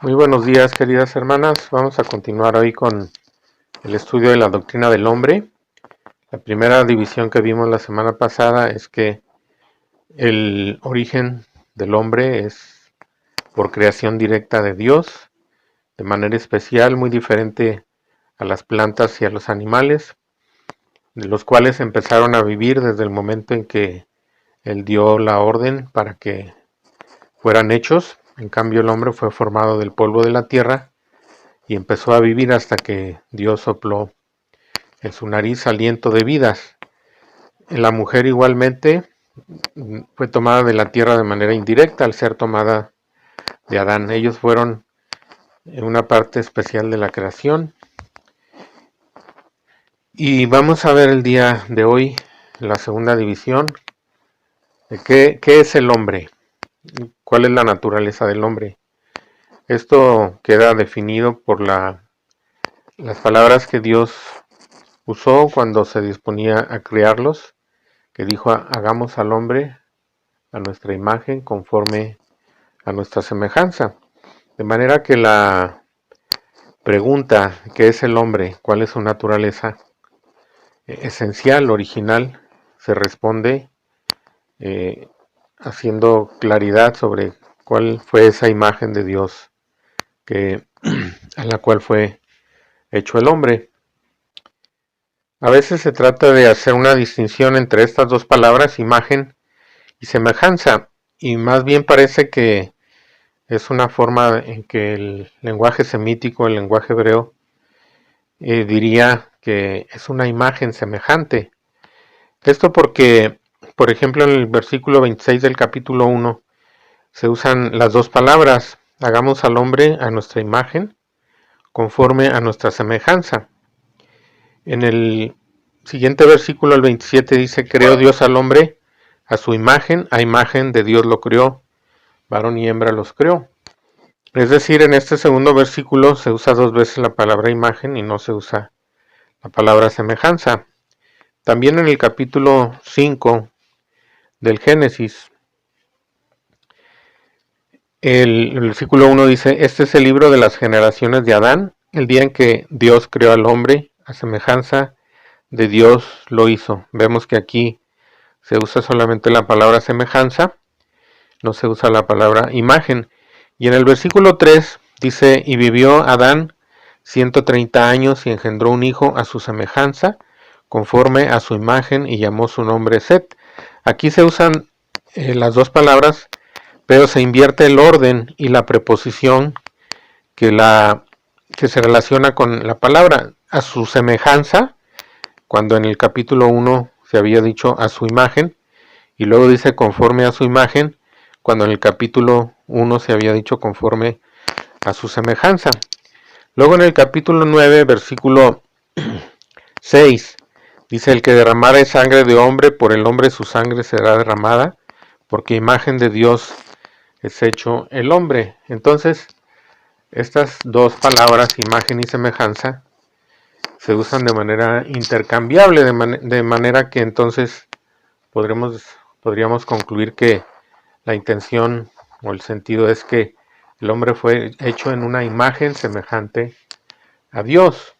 Muy buenos días, queridas hermanas. Vamos a continuar hoy con el estudio de la doctrina del hombre. La primera división que vimos la semana pasada es que el origen del hombre es por creación directa de Dios, de manera especial, muy diferente a las plantas y a los animales, de los cuales empezaron a vivir desde el momento en que Él dio la orden para que fueran hechos. En cambio, el hombre fue formado del polvo de la tierra y empezó a vivir hasta que Dios sopló en su nariz aliento de vidas. La mujer igualmente fue tomada de la tierra de manera indirecta al ser tomada de Adán. Ellos fueron una parte especial de la creación. Y vamos a ver el día de hoy la segunda división. ¿Qué es el hombre? ¿Cuál es la naturaleza del hombre? Esto queda definido por las palabras que Dios usó cuando se disponía a crearlos, que dijo: hagamos al hombre a nuestra imagen conforme a nuestra semejanza. De manera que la pregunta, ¿qué es el hombre? ¿Cuál es su naturaleza esencial, original? Se responde haciendo claridad sobre cuál fue esa imagen de Dios a la cual fue hecho el hombre. A veces se trata de hacer una distinción entre estas dos palabras, imagen y semejanza, y más bien parece que es una forma en que el lenguaje semítico, el lenguaje hebreo, diría que es una imagen semejante. Esto porque, por ejemplo, en el versículo 26 del capítulo 1 se usan las dos palabras: hagamos al hombre a nuestra imagen, conforme a nuestra semejanza. En el siguiente versículo, el 27, dice: creó Dios al hombre a su imagen, a imagen de Dios lo creó, varón y hembra los creó. Es decir, en este segundo versículo se usa dos veces la palabra imagen y no se usa la palabra semejanza. También en el capítulo 5 del Génesis, el versículo 1 dice: este es el libro de las generaciones de Adán, el día en que Dios creó al hombre, a semejanza de Dios lo hizo. Vemos que aquí se usa solamente la palabra semejanza, no se usa la palabra imagen. Y en el versículo 3 dice: y vivió Adán 130 años y engendró un hijo a su semejanza, conforme a su imagen, y llamó su nombre Set. Aquí se usan las dos palabras, pero se invierte el orden y la preposición que se relaciona con la palabra. A su semejanza, cuando en el capítulo 1 se había dicho a su imagen, y luego dice conforme a su imagen, cuando en el capítulo 1 se había dicho conforme a su semejanza. Luego en el capítulo 9, versículo 6, dice: el que derramare sangre de hombre, por el hombre su sangre será derramada, porque imagen de Dios es hecho el hombre. Entonces, estas dos palabras, imagen y semejanza, se usan de manera intercambiable, de manera que entonces podríamos concluir que la intención o el sentido es que el hombre fue hecho en una imagen semejante a Dios.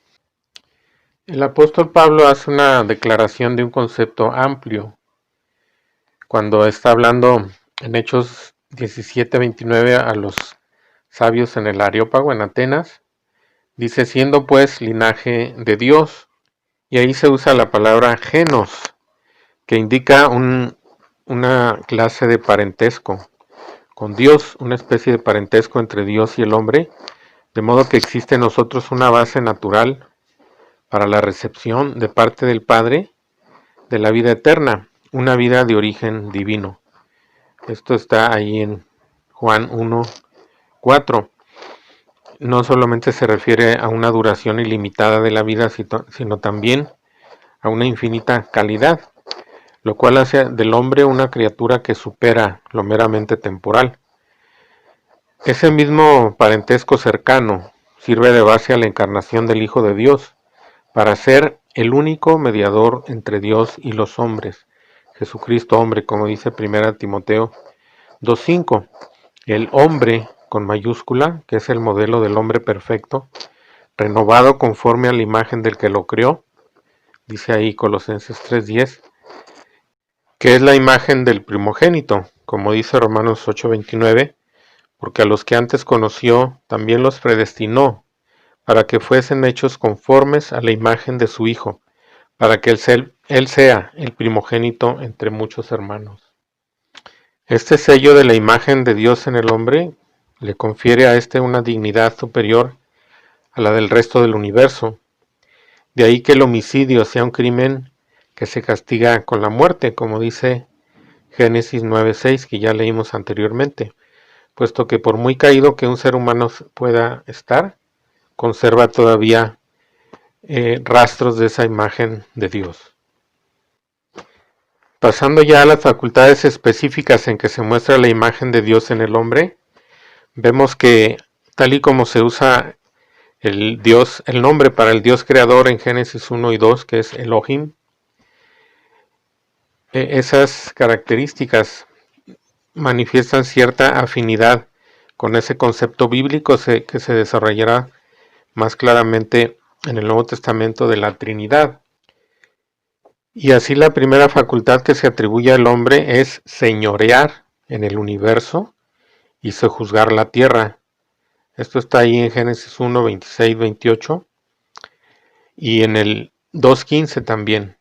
El apóstol Pablo hace una declaración de un concepto amplio cuando está hablando en Hechos 17:29 a los sabios en el Areópago, en Atenas. Dice: siendo pues linaje de Dios. Y ahí se usa la palabra genos, que indica una clase de parentesco con Dios, una especie de parentesco entre Dios y el hombre, de modo que existe en nosotros una base natural para la recepción de parte del Padre de la vida eterna, una vida de origen divino. Esto está ahí en Juan 1:4. No solamente se refiere a una duración ilimitada de la vida, sino también a una infinita calidad, lo cual hace del hombre una criatura que supera lo meramente temporal. Ese mismo parentesco cercano sirve de base a la encarnación del Hijo de Dios, para ser el único mediador entre Dios y los hombres, Jesucristo hombre, como dice 1 Timoteo 2:5. El hombre con mayúscula, que es el modelo del hombre perfecto, renovado conforme a la imagen del que lo creó, dice ahí Colosenses 3:10, que es la imagen del primogénito, como dice Romanos 8:29, porque a los que antes conoció también los predestinó, para que fuesen hechos conformes a la imagen de su Hijo, para que él sea el primogénito entre muchos hermanos. Este sello de la imagen de Dios en el hombre le confiere a éste una dignidad superior a la del resto del universo. De ahí que el homicidio sea un crimen que se castiga con la muerte, como dice Génesis 9:6, que ya leímos anteriormente, puesto que por muy caído que un ser humano pueda estar, conserva todavía rastros de esa imagen de Dios. Pasando ya a las facultades específicas en que se muestra la imagen de Dios en el hombre, vemos que tal y como se usa el nombre para el Dios creador en Génesis 1 y 2, que es Elohim, esas características manifiestan cierta afinidad con ese concepto bíblico que se desarrollará más claramente en el Nuevo Testamento de la Trinidad. Y así la primera facultad que se atribuye al hombre es señorear en el universo y sojuzgar la tierra. Esto está ahí en Génesis 1, 26, 28 y en el 2:15 también.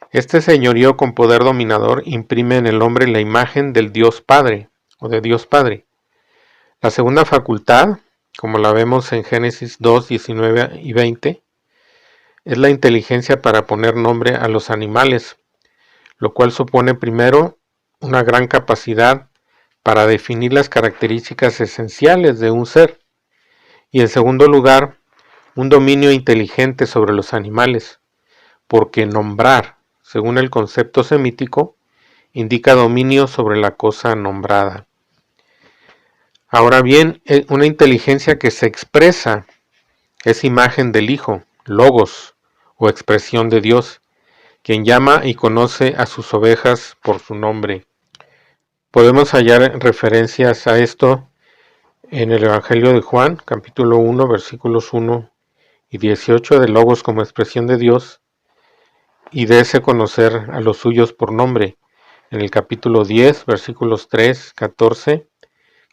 Este señorío con poder dominador imprime en el hombre la imagen del Dios Padre o de Dios Padre. La segunda facultad, como la vemos en Génesis 2, 19 y 20, es la inteligencia para poner nombre a los animales, lo cual supone primero una gran capacidad para definir las características esenciales de un ser y en segundo lugar un dominio inteligente sobre los animales, porque nombrar, según el concepto semítico, indica dominio sobre la cosa nombrada. Ahora bien, una inteligencia que se expresa es imagen del Hijo, logos o expresión de Dios, quien llama y conoce a sus ovejas por su nombre. Podemos hallar referencias a esto en el Evangelio de Juan, capítulo 1, versículos 1 y 18, de logos como expresión de Dios, y de ese conocer a los suyos por nombre, en el capítulo 10, versículos 3, 14,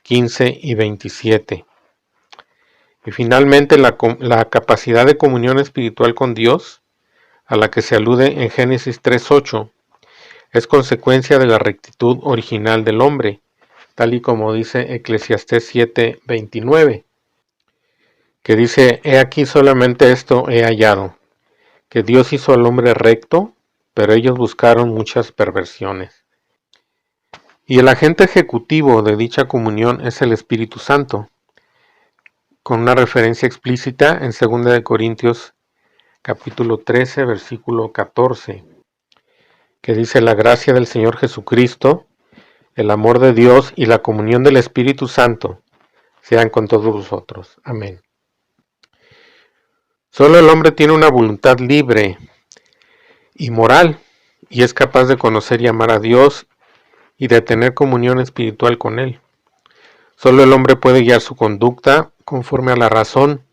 15 y 27. Y finalmente la capacidad de comunión espiritual con Dios, a la que se alude en Génesis 3:8, es consecuencia de la rectitud original del hombre, tal y como dice Eclesiastés 7:29, que dice: He aquí solamente esto he hallado, que Dios hizo al hombre recto, pero ellos buscaron muchas perversiones. Y el agente ejecutivo de dicha comunión es el Espíritu Santo, con una referencia explícita en 2 Corintios capítulo 13, versículo 14, que dice: La gracia del Señor Jesucristo, el amor de Dios y la comunión del Espíritu Santo sean con todos vosotros. Amén. Solo el hombre tiene una voluntad libre y moral, y es capaz de conocer y amar a Dios y de tener comunión espiritual con Él. Solo el hombre puede guiar su conducta conforme a la razón,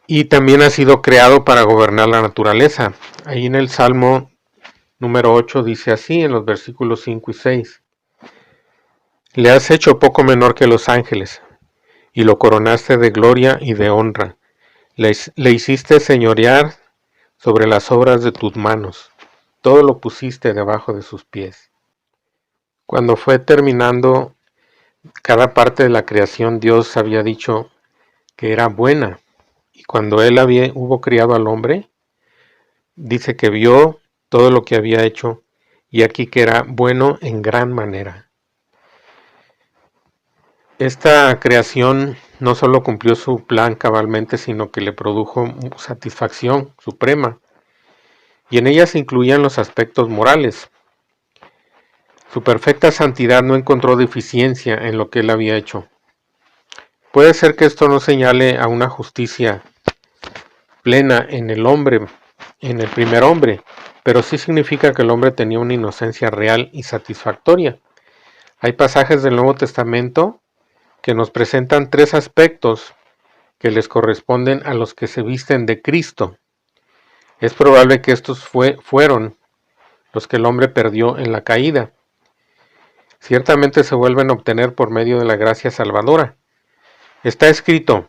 y también ha sido creado para gobernar la naturaleza. Ahí en el Salmo número 8 dice así, en los versículos 5 y 6. Le has hecho poco menor que los ángeles, y lo coronaste de gloria y de honra. Le hiciste señorear sobre las obras de tus manos. Todo lo pusiste debajo de sus pies. Cuando fue terminando cada parte de la creación, Dios había dicho que era buena. Y cuando Él hubo criado al hombre, dice que vio todo lo que había hecho, y aquí que era bueno en gran manera. Esta creación no solo cumplió su plan cabalmente, sino que le produjo satisfacción suprema, y en ella se incluían los aspectos morales. Su perfecta santidad no encontró deficiencia en lo que él había hecho. Puede ser que esto no señale a una justicia plena en el hombre, en el primer hombre, pero sí significa que el hombre tenía una inocencia real y satisfactoria, Hay pasajes del Nuevo Testamento que nos presentan tres aspectos que les corresponden a los que se visten de Cristo. Es probable que estos fueron los que el hombre perdió en la caída. Ciertamente se vuelven a obtener por medio de la gracia salvadora. Está escrito: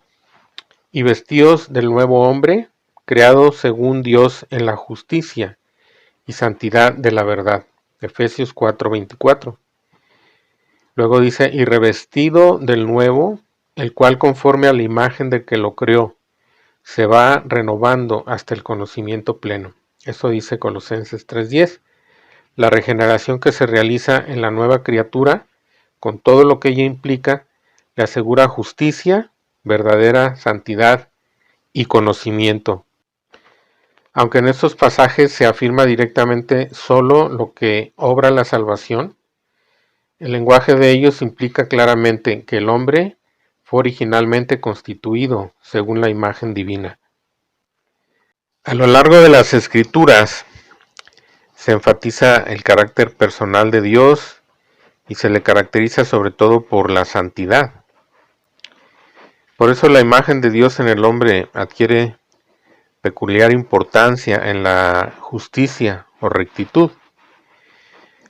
y vestidos del nuevo hombre, creado según Dios en la justicia y santidad de la verdad. Efesios 4:24. Luego dice: y revestido del nuevo, el cual conforme a la imagen del que lo creó, se va renovando hasta el conocimiento pleno. Eso dice Colosenses 3:10. La regeneración que se realiza en la nueva criatura, con todo lo que ella implica, le asegura justicia, verdadera santidad y conocimiento. Aunque en estos pasajes se afirma directamente solo lo que obra la salvación, el lenguaje de ellos implica claramente que el hombre fue originalmente constituido según la imagen divina. A lo largo de las Escrituras se enfatiza el carácter personal de Dios y se le caracteriza sobre todo por la santidad. Por eso la imagen de Dios en el hombre adquiere peculiar importancia en la justicia o rectitud.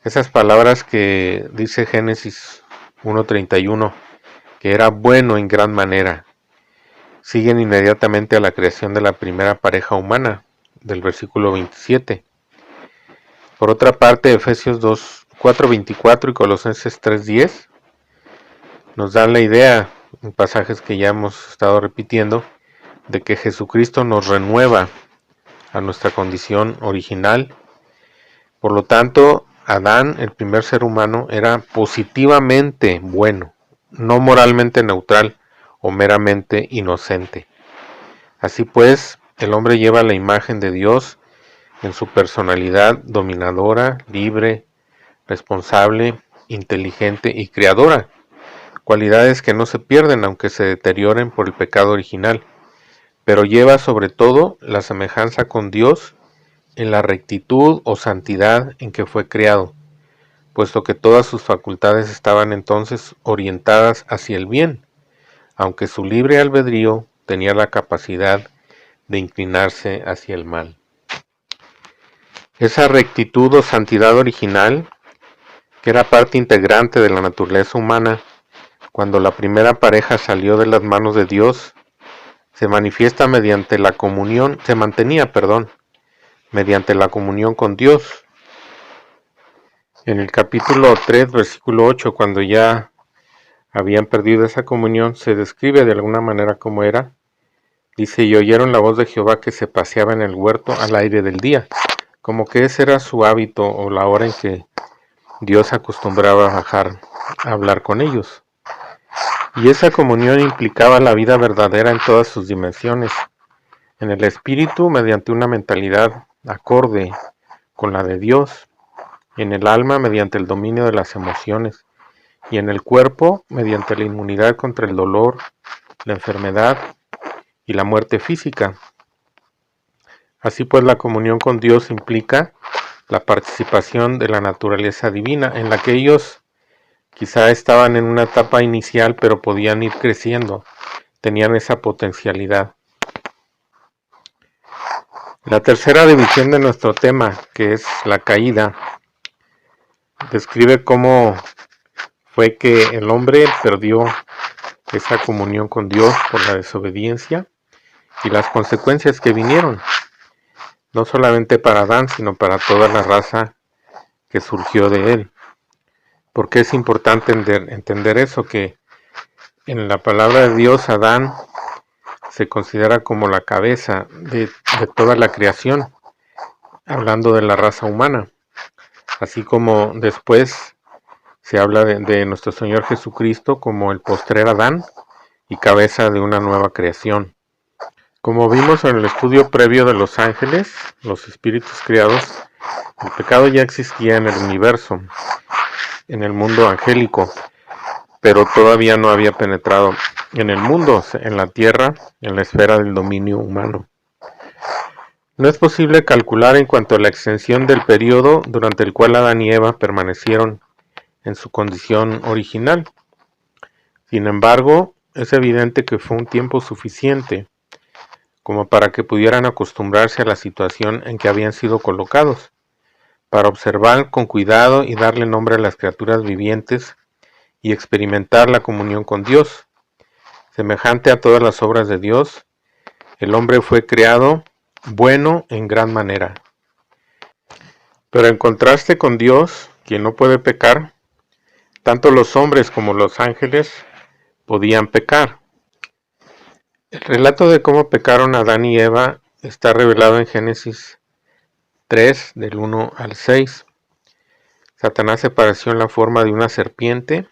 Esas palabras que dice Génesis 1:31, que era bueno en gran manera, siguen inmediatamente a la creación de la primera pareja humana, del versículo 27. Por otra parte, Efesios 4:24 y Colosenses 3:10 nos dan la idea, en pasajes que ya hemos estado repitiendo, de que Jesucristo nos renueva a nuestra condición original. Por lo tanto, Adán, el primer ser humano, era positivamente bueno, no moralmente neutral o meramente inocente. Así pues, el hombre lleva la imagen de Dios en su personalidad dominadora, libre, responsable, inteligente y creadora, cualidades que no se pierden aunque se deterioren por el pecado original, pero lleva sobre todo la semejanza con Dios en la rectitud o santidad en que fue creado, puesto que todas sus facultades estaban entonces orientadas hacia el bien, aunque su libre albedrío tenía la capacidad de inclinarse hacia el mal. Esa rectitud o santidad original, que era parte integrante de la naturaleza humana, cuando la primera pareja salió de las manos de Dios, se manifiesta mediante la comunión, mediante la comunión con Dios. En el capítulo 3, versículo 8, cuando ya habían perdido esa comunión, se describe de alguna manera cómo era. Dice: y oyeron la voz de Jehová que se paseaba en el huerto al aire del día, como que ese era su hábito o la hora en que Dios acostumbraba a bajar a hablar con ellos. Y esa comunión implicaba la vida verdadera en todas sus dimensiones, en el espíritu mediante una mentalidad acorde con la de Dios, en el alma mediante el dominio de las emociones, y en el cuerpo mediante la inmunidad contra el dolor, la enfermedad y la muerte física. Así pues, la comunión con Dios implica la participación de la naturaleza divina, en la que ellos quizá estaban en una etapa inicial, pero podían ir creciendo, tenían esa potencialidad. La tercera división de nuestro tema, que es la caída, describe cómo fue que el hombre perdió esa comunión con Dios por la desobediencia y las consecuencias que vinieron, no solamente para Adán, sino para toda la raza que surgió de él. Porque es importante entender eso, que en la palabra de Dios Adán se considera como la cabeza de toda la creación, hablando de la raza humana, así como después se habla de nuestro Señor Jesucristo como el postrer Adán y cabeza de una nueva creación. Como vimos en el estudio previo de los ángeles, los espíritus creados, el pecado ya existía en el universo, en el mundo angélico, pero todavía no había penetrado en el mundo, en la tierra, en la esfera del dominio humano. No es posible calcular en cuanto a la extensión del periodo durante el cual Adán y Eva permanecieron en su condición original. Sin embargo, es evidente que fue un tiempo suficiente como para que pudieran acostumbrarse a la situación en que habían sido colocados, para observar con cuidado y darle nombre a las criaturas vivientes y experimentar la comunión con Dios. Semejante a todas las obras de Dios, el hombre fue creado bueno en gran manera. Pero en contraste con Dios, quien no puede pecar, tanto los hombres como los ángeles podían pecar. El relato de cómo pecaron Adán y Eva está revelado en Génesis 3, del 1 al 6. Satanás se pareció en la forma de una serpiente,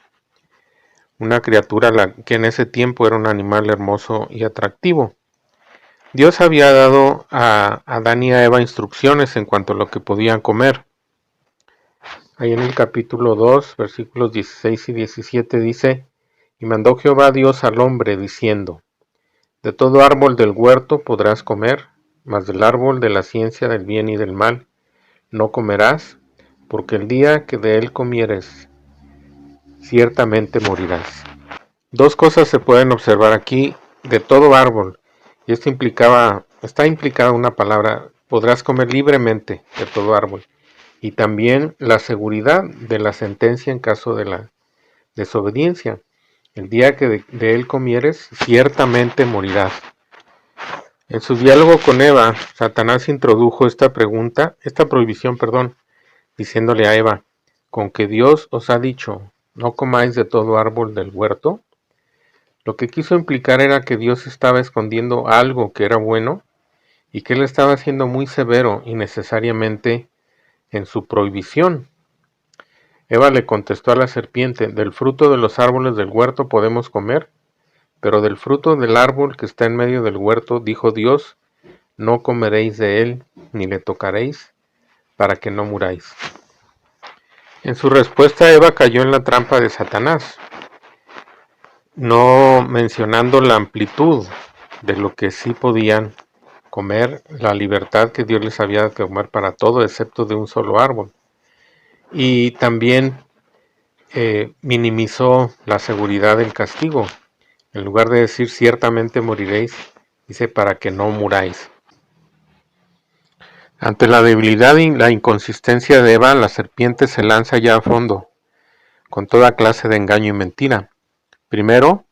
una criatura que en ese tiempo era un animal hermoso y atractivo. Dios había dado a Adán y a Eva instrucciones en cuanto a lo que podían comer. Ahí en el capítulo 2, versículos 16 y 17 dice: Y mandó Jehová Dios al hombre, diciendo: De todo árbol del huerto podrás comer, mas del árbol de la ciencia del bien y del mal no comerás, porque el día que de él comieres, ciertamente morirás. Dos cosas se pueden observar aquí: de todo árbol, y esto está implicada una palabra, podrás comer libremente de todo árbol, y también la seguridad de la sentencia en caso de la desobediencia. El día que de él comieres, ciertamente morirás. En su diálogo con Eva, Satanás introdujo esta prohibición, diciéndole a Eva: ¿con que Dios os ha dicho, no comáis de todo árbol del huerto? Lo que quiso implicar era que Dios estaba escondiendo algo que era bueno y que él estaba siendo muy severo innecesariamente en su prohibición. Eva le contestó a la serpiente: del fruto de los árboles del huerto podemos comer, pero del fruto del árbol que está en medio del huerto, dijo Dios, no comeréis de él, ni le tocaréis, para que no muráis. En su respuesta, Eva cayó en la trampa de Satanás, no mencionando la amplitud de lo que sí podían comer, la libertad que Dios les había de comer para todo, excepto de un solo árbol. Y también minimizó la seguridad del castigo. En lugar de decir ciertamente moriréis, dice para que no muráis. Ante la debilidad y la inconsistencia de Eva, la serpiente se lanza ya a fondo, con toda clase de engaño y mentira. Primero,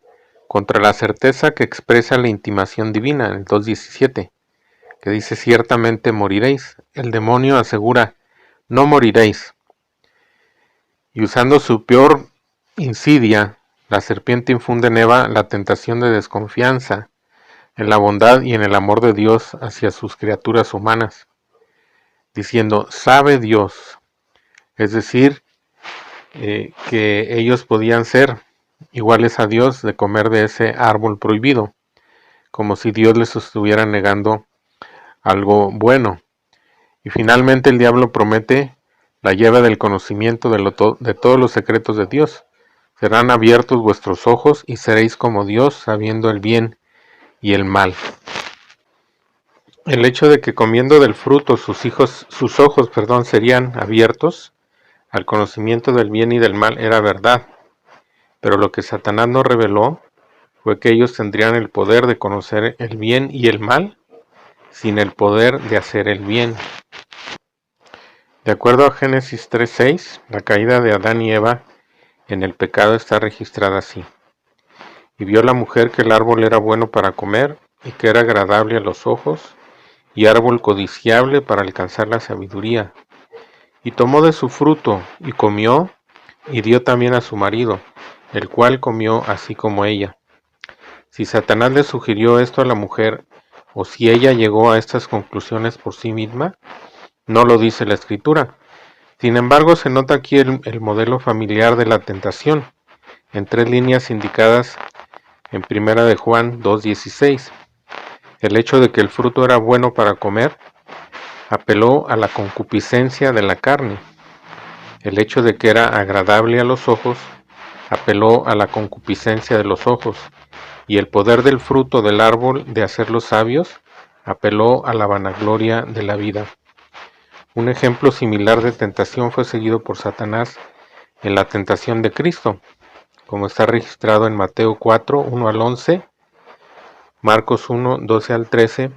contra la certeza que expresa la intimación divina, en el 2.17, que dice ciertamente moriréis. El demonio asegura, no moriréis. Y usando su peor insidia, la serpiente infunde en Eva la tentación de desconfianza en la bondad y en el amor de Dios hacia sus criaturas humanas, diciendo, sabe Dios, es decir, que ellos podían ser iguales a Dios de comer de ese árbol prohibido, como si Dios les estuviera negando algo bueno. Y finalmente el diablo promete la llave del conocimiento de todos los secretos de Dios. Serán abiertos vuestros ojos y seréis como Dios, sabiendo el bien y el mal. El hecho de que comiendo del fruto sus ojos serían abiertos al conocimiento del bien y del mal era verdad, pero lo que Satanás nos reveló fue que ellos tendrían el poder de conocer el bien y el mal sin el poder de hacer el bien. De acuerdo a Génesis 3:6, la caída de Adán y Eva en el pecado está registrada así. Y vio la mujer que el árbol era bueno para comer y que era agradable a los ojos y árbol codiciable para alcanzar la sabiduría. Y tomó de su fruto y comió y dio también a su marido, el cual comió así como ella. Si Satanás le sugirió esto a la mujer, o si ella llegó a estas conclusiones por sí misma, no lo dice la Escritura. Sin embargo, se nota aquí el modelo familiar de la tentación, en 3 líneas indicadas en 1 de Juan 2:16. El hecho de que el fruto era bueno para comer apeló a la concupiscencia de la carne. El hecho de que era agradable a los ojos apeló a la concupiscencia de los ojos. Y el poder del fruto del árbol de hacerlos sabios apeló a la vanagloria de la vida. Un ejemplo similar de tentación fue seguido por Satanás en la tentación de Cristo, como está registrado en Mateo 4, 1 al 11, Marcos 1, 12 al 13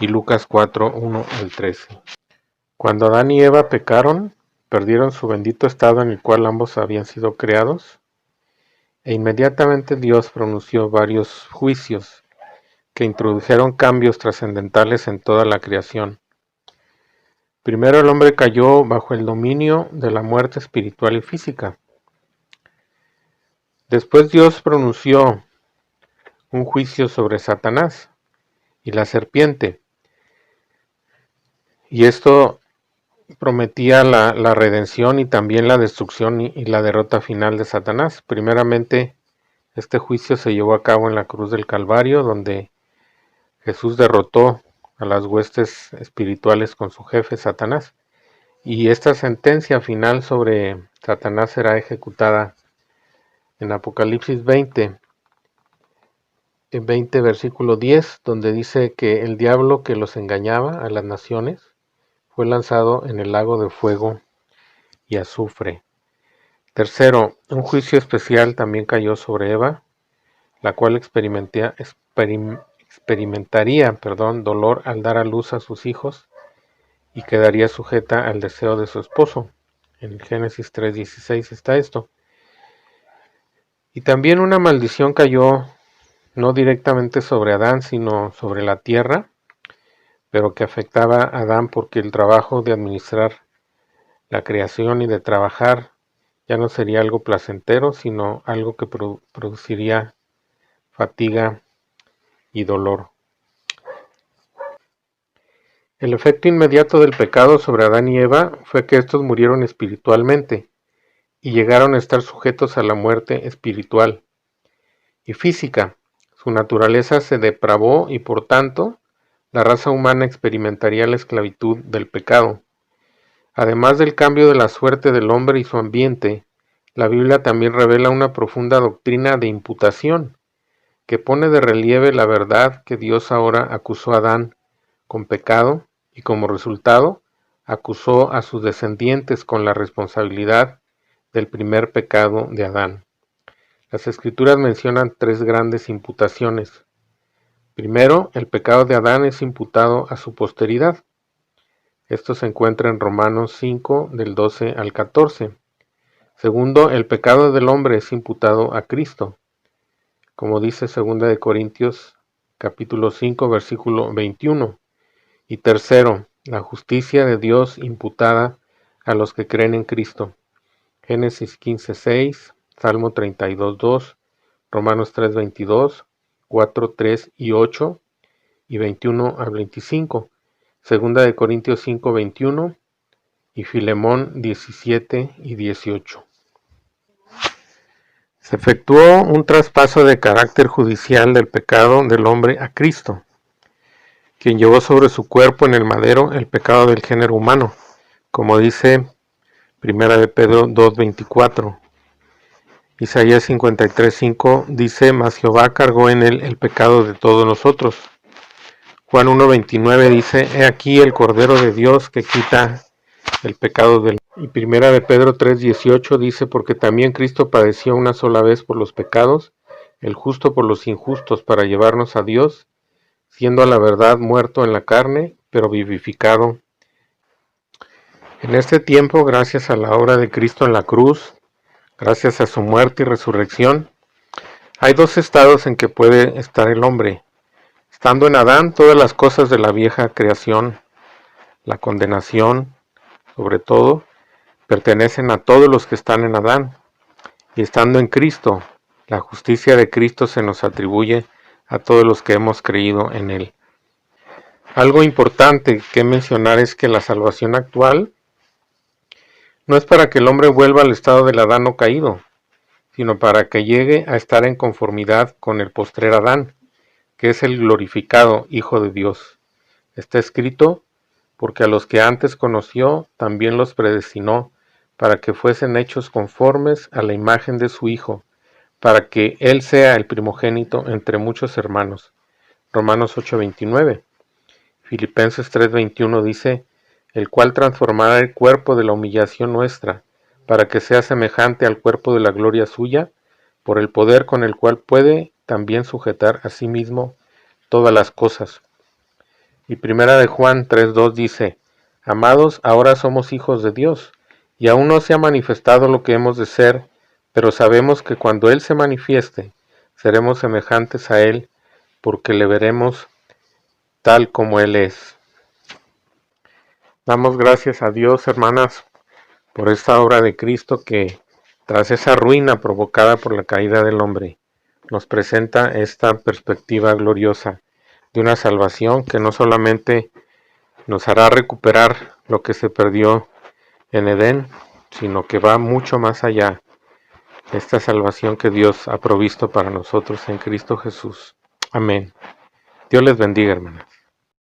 y Lucas 4, 1 al 13. Cuando Adán y Eva pecaron, perdieron su bendito estado en el cual ambos habían sido creados, e inmediatamente Dios pronunció varios juicios que introdujeron cambios trascendentales en toda la creación. Primero el hombre cayó bajo el dominio de la muerte espiritual y física. Después Dios pronunció un juicio sobre Satanás y la serpiente, y esto prometía la redención y también la destrucción y la derrota final de Satanás. Primeramente, este juicio se llevó a cabo en la cruz del Calvario, donde Jesús derrotó a las huestes espirituales con su jefe Satanás. Y esta sentencia final sobre Satanás será ejecutada en Apocalipsis 20, versículo 10, donde dice que el diablo que los engañaba a las naciones fue lanzado en el lago de fuego y azufre. Tercero, un juicio especial también cayó sobre Eva, la cual experimentaría dolor al dar a luz a sus hijos y quedaría sujeta al deseo de su esposo. En Génesis 3:16 está esto. Y también una maldición cayó no directamente sobre Adán, sino sobre la tierra, pero que afectaba a Adán porque el trabajo de administrar la creación y de trabajar ya no sería algo placentero, sino algo que produciría fatiga y dolor. El efecto inmediato del pecado sobre Adán y Eva fue que estos murieron espiritualmente y llegaron a estar sujetos a la muerte espiritual y física. Su naturaleza se depravó y por tanto la raza humana experimentaría la esclavitud del pecado. Además del cambio de la suerte del hombre y su ambiente, la Biblia también revela una profunda doctrina de imputación, que pone de relieve la verdad que Dios ahora acusó a Adán con pecado y como resultado acusó a sus descendientes con la responsabilidad del primer pecado de Adán. Las Escrituras mencionan tres grandes imputaciones. Primero, el pecado de Adán es imputado a su posteridad. Esto se encuentra en Romanos 5, del 12 al 14. Segundo, el pecado del hombre es imputado a Cristo, como dice 2 de Corintios capítulo 5, versículo 21. Y tercero, la justicia de Dios imputada a los que creen en Cristo. Génesis 15, 6, Salmo 32, 2, Romanos 3, 22, 4, 3 y 8 y 21 al 25. Segunda de Corintios 5, 21 y Filemón 17 y 18. Se efectuó un traspaso de carácter judicial del pecado del hombre a Cristo, quien llevó sobre su cuerpo en el madero el pecado del género humano, como dice 1 de Pedro 2:24. Isaías 53:5 dice: Mas Jehová cargó en él el pecado de todos nosotros. Juan 1:29 dice: He aquí el Cordero de Dios que quita el pecado del mundo. Y 1 de Pedro 3:18 dice: Porque también Cristo padeció una sola vez por los pecados, el justo por los injustos, para llevarnos a Dios, siendo a la verdad muerto en la carne, pero vivificado. En este tiempo, gracias a la obra de Cristo en la cruz, gracias a su muerte y resurrección, hay dos estados en que puede estar el hombre. Estando en Adán, todas las cosas de la vieja creación, la condenación, sobre todo, pertenecen a todos los que están en Adán. Y estando en Cristo, la justicia de Cristo se nos atribuye a todos los que hemos creído en Él. Algo importante que mencionar es que la salvación actual no es para que el hombre vuelva al estado del Adán no caído, sino para que llegue a estar en conformidad con el postrer Adán, que es el glorificado Hijo de Dios. Está escrito: porque a los que antes conoció, también los predestinó, para que fuesen hechos conformes a la imagen de su Hijo, para que Él sea el primogénito entre muchos hermanos. Romanos 8:29. Filipenses 3:21 dice: el cual transformará el cuerpo de la humillación nuestra, para que sea semejante al cuerpo de la gloria suya, por el poder con el cual puede también sujetar a sí mismo todas las cosas. Y primera de Juan 3:2 dice: Amados, ahora somos hijos de Dios, y aún no se ha manifestado lo que hemos de ser, pero sabemos que cuando Él se manifieste, seremos semejantes a Él, porque le veremos tal como Él es. Damos gracias a Dios, hermanas, por esta obra de Cristo que, tras esa ruina provocada por la caída del hombre, nos presenta esta perspectiva gloriosa de una salvación que no solamente nos hará recuperar lo que se perdió en Edén, sino que va mucho más allá. Esta salvación que Dios ha provisto para nosotros en Cristo Jesús. Amén. Dios les bendiga, hermanas.